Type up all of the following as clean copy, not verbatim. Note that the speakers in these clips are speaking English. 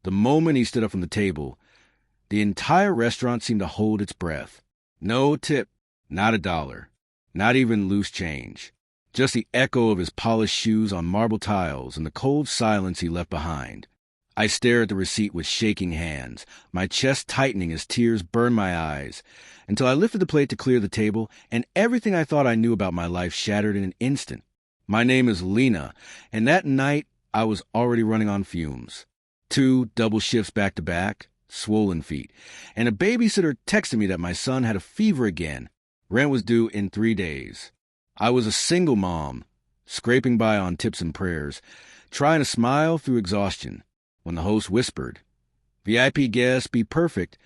The moment he stood up from the table, the entire restaurant seemed to hold its breath. No tip, not a dollar, not even loose change. Just the echo of his polished shoes on marble tiles and the cold silence he left behind. I stared at the receipt with shaking hands, my chest tightening as tears burned my eyes, until I lifted the plate to clear the table, and everything I thought I knew about my life shattered in an instant. My name is Lena, and that night I was already running on fumes. 2 double shifts back-to-back, swollen feet, and a babysitter texted me that my son had a fever again. Rent was due in 3 days. I was a single mom, scraping by on tips and prayers, trying to smile through exhaustion. When the host whispered, "VIP guests, be perfect,"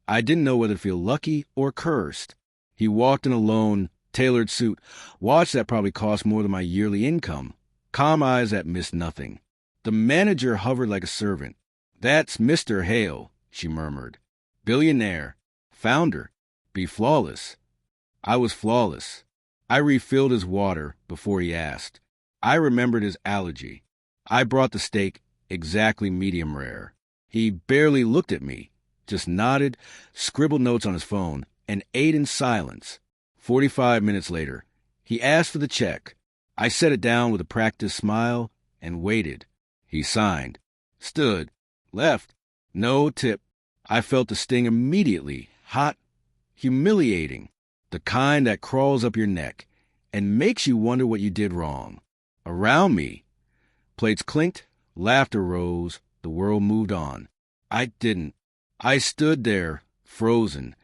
I didn't know whether to feel lucky or cursed. He walked in a lone, tailored suit, watch that probably cost more than my yearly income, calm eyes that missed nothing. The manager hovered like a servant. "That's Mr. Hale," she murmured. "Billionaire. Founder. Be flawless." I was flawless. I refilled his water before he asked. I remembered his allergy. I brought the steak exactly medium rare. He barely looked at me, just nodded, scribbled notes on his phone, and ate in silence. 45 minutes later, he asked for the check. I set it down with a practiced smile and waited. He signed, stood, left. No tip. I felt the sting immediately, hot, humiliating, the kind that crawls up your neck and makes you wonder what you did wrong. Around me, plates clinked, laughter rose, the world moved on. I didn't. I stood there, frozen,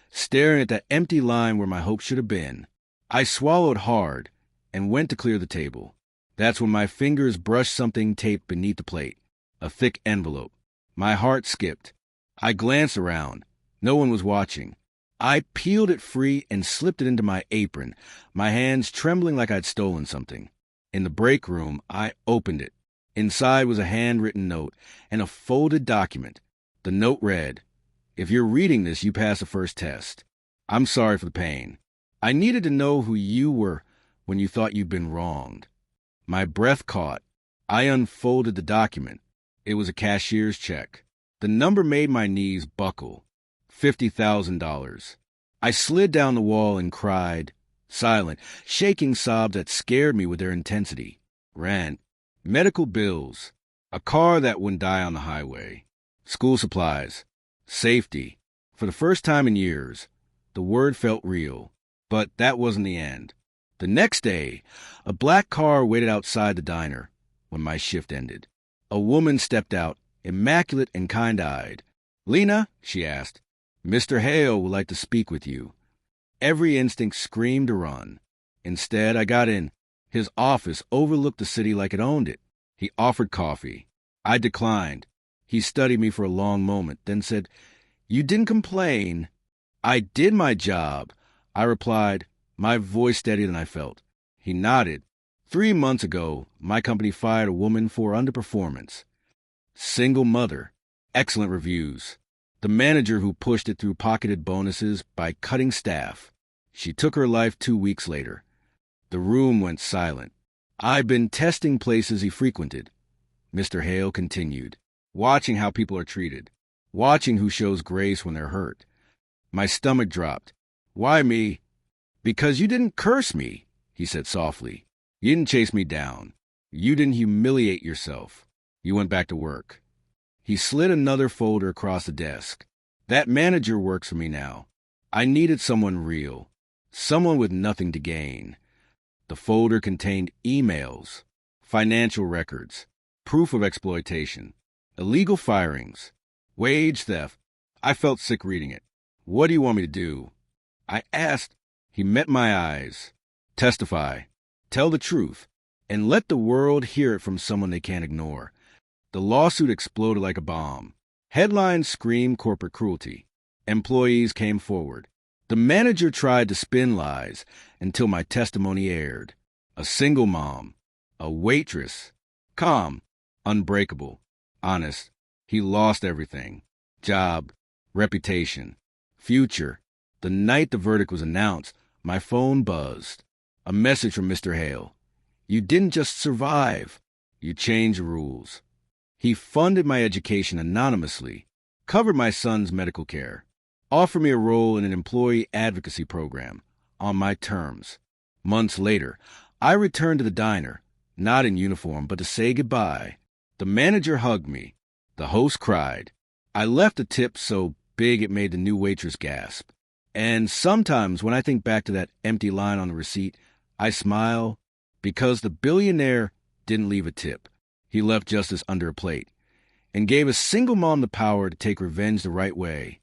staring at that empty line where my hope should have been. I swallowed hard and went to clear the table. That's when my fingers brushed something taped beneath the plate, a thick envelope. My heart skipped. I glanced around. No one was watching. I peeled it free and slipped it into my apron, my hands trembling like I'd stolen something. In the break room, I opened it. Inside was a handwritten note and a folded document. The note read, "If you're reading this, you passed the first test. I'm sorry for the pain. I needed to know who you were when you thought you'd been wronged." My breath caught. I unfolded the document. It was a cashier's check. The number made my knees buckle. $50,000. I slid down the wall and cried, silent, shaking sobs that scared me with their intensity. Rent, medical bills, a car that wouldn't die on the highway, school supplies, safety. For the first time in years, the word felt real. But that wasn't the end. The next day, a black car waited outside the diner when my shift ended. A woman stepped out, immaculate and kind-eyed. "Lena," she asked, "Mr. Hale would like to speak with you." Every instinct screamed to run. Instead, I got in. His office overlooked the city like it owned it. He offered coffee. I declined. He studied me for a long moment, then said, "You didn't complain." "I did my job," I replied, my voice steadier than I felt. He nodded. 3 months ago, my company fired a woman for underperformance. Single mother. Excellent reviews. The manager who pushed it through pocketed bonuses by cutting staff. She took her life 2 weeks later. The room went silent. "I've been testing places he frequented," Mr. Hale continued, "watching how people are treated, watching who shows grace when they're hurt." My stomach dropped. "Why me?" "Because you didn't curse me," he said softly. "You didn't chase me down. You didn't humiliate yourself. You went back to work." He slid another folder across the desk. "That manager works for me now. I needed someone real, someone with nothing to gain." The folder contained emails, financial records, proof of exploitation, illegal firings, wage theft. I felt sick reading it. "What do you want me to do?" I asked. He met my eyes. "Testify. Tell the truth. And let the world hear it from someone they can't ignore." The lawsuit exploded like a bomb. Headlines screamed corporate cruelty. Employees came forward. The manager tried to spin lies until my testimony aired. A single mom. A waitress. Calm. Unbreakable. Honest. He lost everything. Job. Reputation. Future. The night the verdict was announced, my phone buzzed. A message from Mr. Hale. "You didn't just survive. You changed the rules." He funded my education anonymously, covered my son's medical care, offered me a role in an employee advocacy program on my terms. Months later, I returned to the diner, not in uniform, but to say goodbye. The manager hugged me. The host cried. I left a tip so big it made the new waitress gasp. And sometimes when I think back to that empty line on the receipt, I smile because the billionaire didn't leave a tip. He left justice under a plate and gave a single mom the power to take revenge the right way.